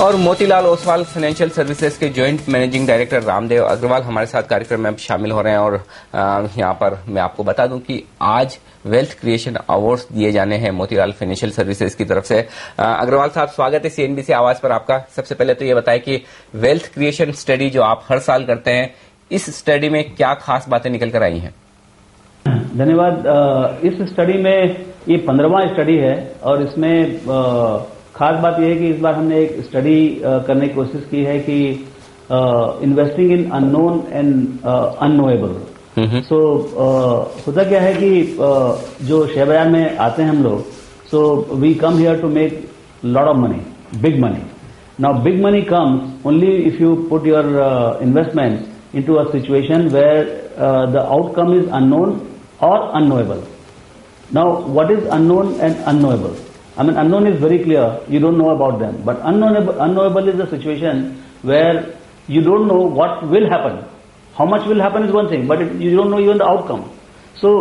और Motilal Oswal financial services के joint managing director Ramdev Agrawal हमारे साथ कार्यक्रम में शामिल हो रहे हैं। और यहाँ पर मैं आपको बता दूं कि आज वेल्थ क्रिएशन अवार्ड्स दिए जाने हैं मोतीलाल फाइनेंशियल सर्विसेज की तरफ से। अग्रवाल साहब, स्वागत है सीएनबीसी आवाज पर आपका। सबसे पहले तो ये बताएं कि वेल्थ क्रिएशन स्टडी जो आप हर साल करते हैं, इस स्टडी में क्या खास बातें निकल कर आई हैं? धन्यवाद। इस स्टडी में ये 15वां स्टडी है और इसमें खास बात यह है कि इस बार हमने एक स्टडी करने की कोशिश की है कि investing in unknown and unknowable. So होता क्या है कि जो शेयर बाजार में आते हैं हम लोग, so we come here to make lot of money, big money. Now big money comes only if you put your investment into a situation where the outcome is unknown और unknowable. Now, what is unknown and unknowable? I mean, unknown is very clear. You don't know about them. But unknowable is a situation where you don't know what will happen. How much will happen is one thing, but you don't know even the outcome. So,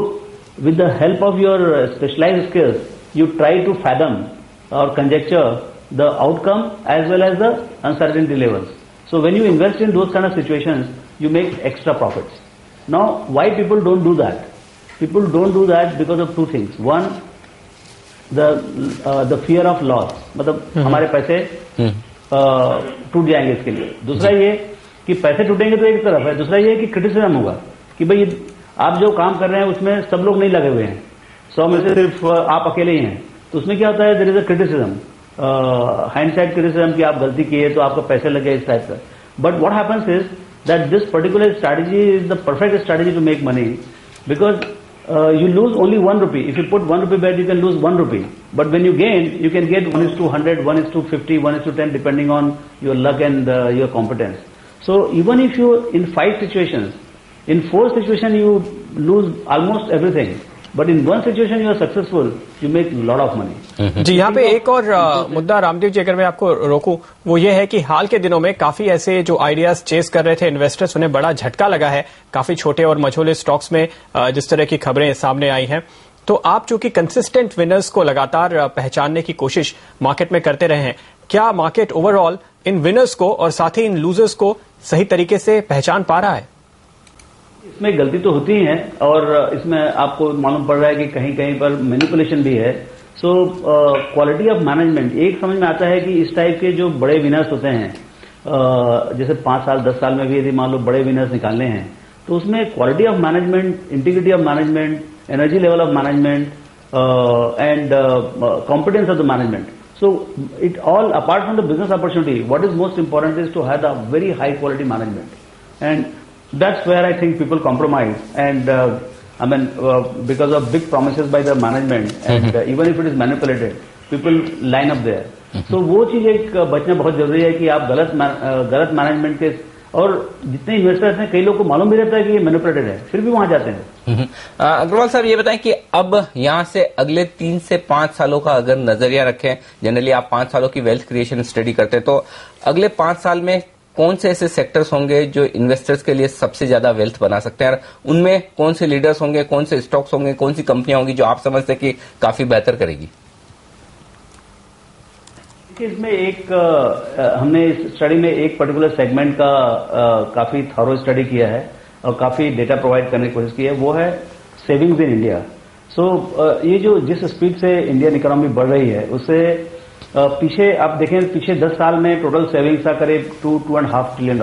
with the help of your specialized skills, you try to fathom or conjecture the outcome as well as the uncertainty levels. So, when you invest in those kind of situations, you make extra profits. Now, why people don't do that? People don't do that because of two things. One, the fear of loss. मतलब हमारे पैसे टूट जाएंगे इसके लिए। दूसरा ये कि पैसे टूटेंगे तो एक तरफ है, दूसरा ये कि क्रिटिसिज्म होगा कि भाई आप जो काम कर रहे हैं उसमें सब लोग नहीं लगे हुए हैं, 100 में से सिर्फ आप अकेले ही हैं। तो उसमें क्या होता है, there is a criticism, hindsight criticism कि आप गलती किए तो आपका पैसे लगे इस टाइप का। But what happens is that this particular strategy is the perfect strategy to make money because you lose only 1 rupee. If you put 1 rupee bet, you can lose 1 rupee. But when you gain, you can get 1:100, 1:50, 1:10, depending on your luck and your competence. So even if you in 5 situations, in 4 situations you lose almost everything. But in one situation you are successful, you make a lot of money. जी, यहाँ पे एक और मुद्दा रामदेव जी, अगर मैं आपको रोकूं, वो ये है कि हाल के दिनों में काफी ऐसे जो आइडियाज चेस कर रहे थे इन्वेस्टर्स, उन्हें बड़ा झटका लगा है काफी छोटे और मझोले स्टॉक्स में जिस तरह की खबरें सामने आई हैं। तो आप चूंकि कंसिस्टेंट विनर्स को लगातार पहचानने की कोशिश मार्केट में करते रहे हैं, क्या मार्केट ओवरऑल इन विनर्स को और साथ ही इन लूजर्स को सही तरीके से पहचान पा रहा है? इसमें गलती तो होती है और इसमें आपको मालूम पड़ रहा है कि कहीं कहीं पर मैनिपुलेशन भी है। सो क्वालिटी ऑफ मैनेजमेंट एक समझ में आता है कि इस टाइप के जो बड़े विनर्स होते हैं, जैसे 5 साल 10 साल में भी यदि मान लो बड़े विनर्स निकालने हैं, तो उसमें quality of management, integrity of management, energy level of management and competence of the management. So it all, apart from the business opportunity, what is most important is to have a very high quality management, and that's where I think people compromise. And because of big promises by the management, and even if it is manipulated, people line up there. So वो चीज एक बचना बहुत जरूरी है कि आप गलत मैनेजमेंट के, और जितने इन्वेस्टर्स हैं कई लोग को मालूम भी रहता है कि ये मैनिपुलेटेड है, फिर भी वहां जाते हैं. अग्रवाल साहब, ये बताएं कि अब यहां से अगले 3 से 5 सालों का अगर नजरिया रखें, जनरली आप 5 सालों की वेल्थ क्रिएशन स्टडी करते हैं, तो अगले 5 साल में कौन से ऐसे सेक्टर्स होंगे जो इन्वेस्टर्स के लिए सबसे ज्यादा वेल्थ बना सकते हैं, और उनमें कौन से लीडर्स होंगे, कौन से स्टॉक्स होंगे, कौन सी कंपनियां होंगी जो आप समझते हैं कि काफी बेहतर करेगी? इसमें हमने इस स्टडी में एक पर्टिकुलर सेगमेंट का काफी थॉरो स्टडी किया है और काफी डेटा प्रोवाइड करने की कोशिश की है, वो है सेविंग्स इन इंडिया. सो ये जो जिस स्पीड से इंडियन इकोनॉमी बढ़ रही है, उससे पीछे आप देखें, पीछे 10 साल में टोटल सेविंग्स का करीब $2.5 ट्रिलियन.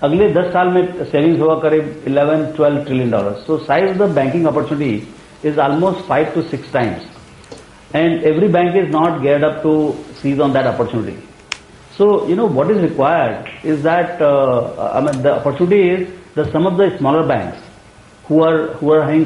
अगले 10 साल में सेविंग्स होगा करीब $11-12 trillion. So size of the banking opportunity is almost 5 to 6 times. And every bank is not geared up to seize on that opportunity. So, what is required is that, the opportunity is that some of the smaller banks who are having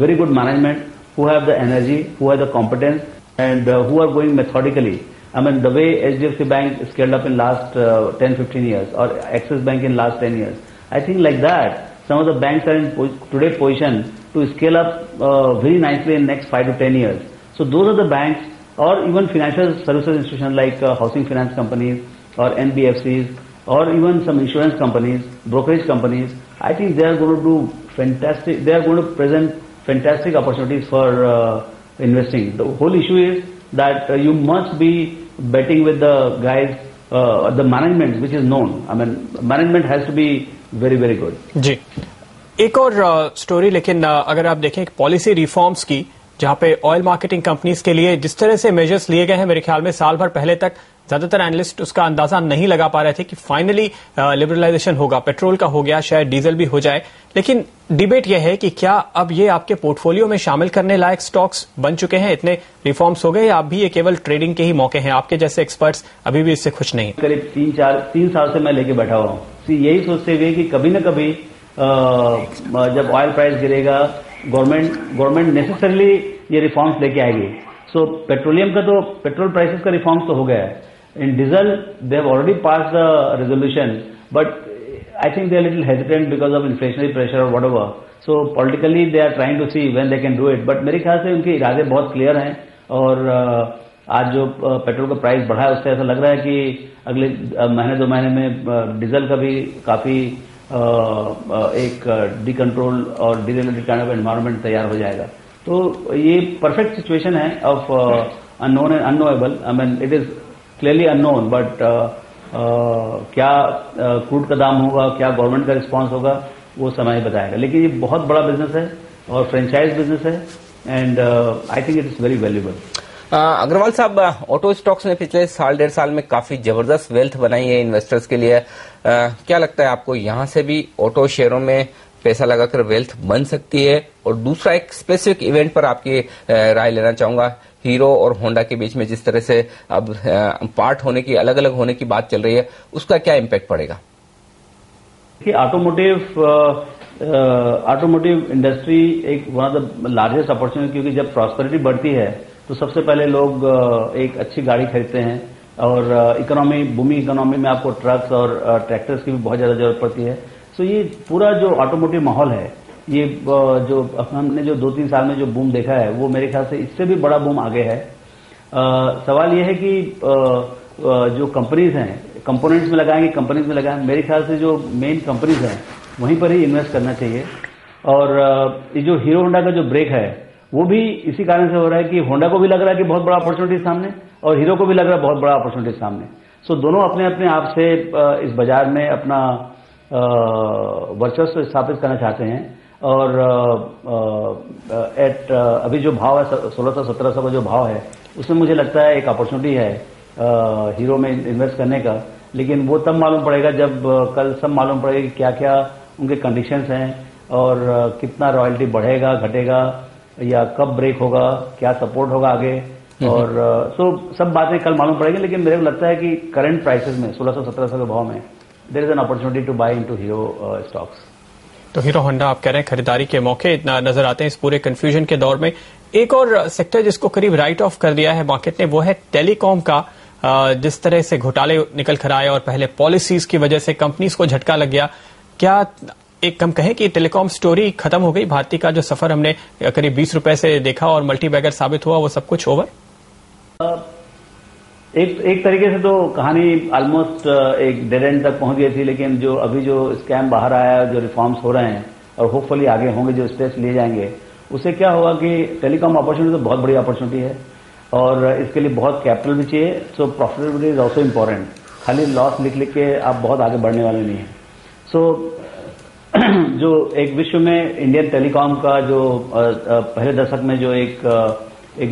very good management, who have the energy, who have the competence, and who are going methodically. The way HDFC Bank scaled up in last 10-15 years, or Axis Bank in last 10 years. I think like that, some of the banks are in today's position to scale up very nicely in next 5 to 10 years. So those are the banks, or even financial services institutions like housing finance companies or NBFCs, or even some insurance companies, brokerage companies. I think they are going to do fantastic. They are going to present fantastic opportunities for investing. The whole issue is that you must be betting with the guys the management which is known, I mean management has to be very very good. जी, एक और story, लेकिन अगर आप देखें policy reforms की, जहां पे ऑयल मार्केटिंग कंपनीज के लिए जिस तरह से मेजर्स लिए गए हैं, मेरे ख्याल में साल भर पहले तक ज्यादातर एनालिस्ट उसका अंदाजा नहीं लगा पा रहे थे कि फाइनली लिबरलाइजेशन होगा, पेट्रोल का हो गया, शायद डीजल भी हो जाए। लेकिन डिबेट यह है कि क्या अब ये आपके पोर्टफोलियो में शामिल करने लायक स्टॉक्स बन चुके हैं, इतने रिफॉर्म्स हो गए, या आप भी ये केवल ट्रेडिंग के ही मौके हैं? आपके जैसे एक्सपर्ट्स अभी भी इससे खुश नहीं? करीब 3 साल से मैं लेके बैठा हुआ हूँ, यही सोचते हुए कि कभी न कभी जब ऑयल प्राइस गिरेगा, गवर्नमेंट नेसेसरली ये रिफॉर्म्स लेके आएगी। सो पेट्रोलियम का तो, पेट्रोल प्राइसेस का रिफॉर्म्स तो हो गया है। In diesel they have already pass the resolution, but I think they are little hesitant because of inflationary pressure और whatever. So politically they are trying to see when they can do it, but मेरे ख्याल से उनके इरादे बहुत clear हैं। और आज जो पेट्रोल का प्राइस बढ़ा है, उससे ऐसा लग रहा है कि अगले महीने 2 महीने में डीजल का भी काफी एक डिकंट्रोल और डीरेगुलेटेड काइंड ऑफ एनवायरनमेंट तैयार हो जाएगा। तो ये परफेक्ट सिचुएशन है of unknown and unknowable. I mean it is clearly unknown, but क्या क्रूड का दाम होगा, क्या गवर्नमेंट का रिस्पांस होगा, वो समय ही बताएगा। लेकिन ये बहुत बड़ा बिजनेस है और फ्रेंचाइज बिजनेस है, and I think it is very valuable. Agrawal साहब, ऑटो स्टॉक्स ने पिछले 1.5 साल में काफी जबरदस्त वेल्थ बनाई है इन्वेस्टर्स के लिए। क्या लगता है आपको, यहां से भी ऑटो शेयरों में पैसा लगाकर वेल्थ बन सकती है? और दूसरा, एक स्पेसिफिक इवेंट पर आपकी राय लेना चाहूंगा। हीरो और होंडा के बीच में जिस तरह से अब पार्ट होने की, अलग अलग होने की बात चल रही है, उसका क्या इम्पैक्ट पड़ेगा? ऑटोमोटिव इंडस्ट्री एक one of the largest opportunity, क्योंकि जब प्रॉस्पेरिटी बढ़ती है तो सबसे पहले लोग एक अच्छी गाड़ी खरीदते हैं, और इकोनॉमी, बूमी इकोनॉमी में आपको ट्रक्स और ट्रैक्टर्स की भी बहुत ज्यादा जरूरत पड़ती है। सो ये पूरा जो ऑटोमोटिव माहौल है, ये जो हमने जो 2-3 साल में जो बूम देखा है, वो मेरे ख्याल से इससे भी बड़ा बूम आगे है। सवाल ये है कि जो कंपनीज हैं, कंपोनेंट्स में लगाएंगे, कंपनीज में लगाएंगे। मेरे ख्याल से जो मेन कंपनीज हैं वहीं पर ही इन्वेस्ट करना चाहिए। और ये जो हीरो होंडा का जो ब्रेक है, वो भी इसी कारण से हो रहा है कि होंडा को भी लग रहा है कि बहुत बड़ा अपॉर्चुनिटी सामने, और हीरो को भी लग रहा है बहुत बड़ा अपॉर्चुनिटी सामने। सो दोनों अपने अपने आप से इस बाजार में अपना वर्चस्व स्थापित करना चाहते हैं। और अभी जो भाव है 1600-1700 का जो भाव है, उसमें मुझे लगता है एक अपॉर्चुनिटी है हीरो में इन्वेस्ट करने का। लेकिन वो तब मालूम पड़ेगा जब कल सब मालूम पड़ेगा कि क्या क्या उनके कंडीशंस हैं, और कितना रॉयल्टी बढ़ेगा, घटेगा, या कब ब्रेक होगा, क्या सपोर्ट होगा आगे। और सब बातें कल मालूम पड़ेगी। लेकिन मेरे को लगता है कि करंट प्राइसेस में 1600-1700 के भाव में there is an opportunity to buy into Hero stocks. तो हीरो होंडा आप कह रहे हैं खरीदारी के मौके नजर आते हैं इस पूरे कंफ्यूजन के दौर में। एक और सेक्टर जिसको करीब राइट ऑफ कर दिया है मार्केट ने, वो है टेलीकॉम का। जिस तरह से घोटाले निकल कर आए और पहले पॉलिसीज की वजह से कंपनीज को झटका लग गया, क्या एक हम कहें कि टेलीकॉम स्टोरी खत्म हो गई? भारती का जो सफर हमने करीब 20 रुपए से देखा और मल्टी बैगर साबित हुआ, वो सब कुछ ओवर? एक तरीके से तो कहानी ऑलमोस्ट एक डेड एंड तक पहुंच गई थी। लेकिन जो अभी जो स्कैम बाहर आया, जो रिफॉर्म्स हो रहे हैं और होपफुली आगे होंगे, जो स्टेप्स लिए जाएंगे, उससे क्या होगा कि टेलीकॉम अपॉर्चुनिटी तो बहुत बड़ी अपॉर्चुनिटी है, और इसके लिए बहुत कैपिटल भी चाहिए। सो प्रॉफिटेबिलिटी इज ऑल्सो इम्पोर्टेंट। खाली लॉस लिख के आप बहुत आगे बढ़ने वाले नहीं है। सो जो एक विश्व में इंडियन टेलीकॉम का जो पहले दशक में जो एक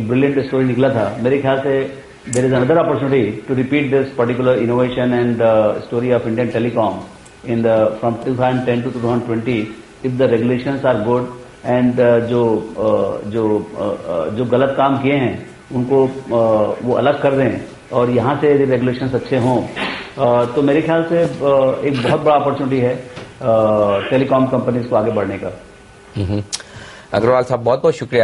ब्रिलियंट स्टोरी निकला था, मेरे ख्याल से there is another opportunity to repeat this particular innovation and story of Indian telecom in the from 2010 to 2020 if the regulations are good, and जो गलत काम किए हैं उनको वो अलग कर दें, और यहाँ से यदि रेगुलेशंस अच्छे हों तो मेरे ख्याल से एक बहुत बड़ा अपॉर्चुनिटी है टेलीकॉम कंपनीज को आगे बढ़ने का। अग्रवाल साहब, बहुत बहुत शुक्रिया।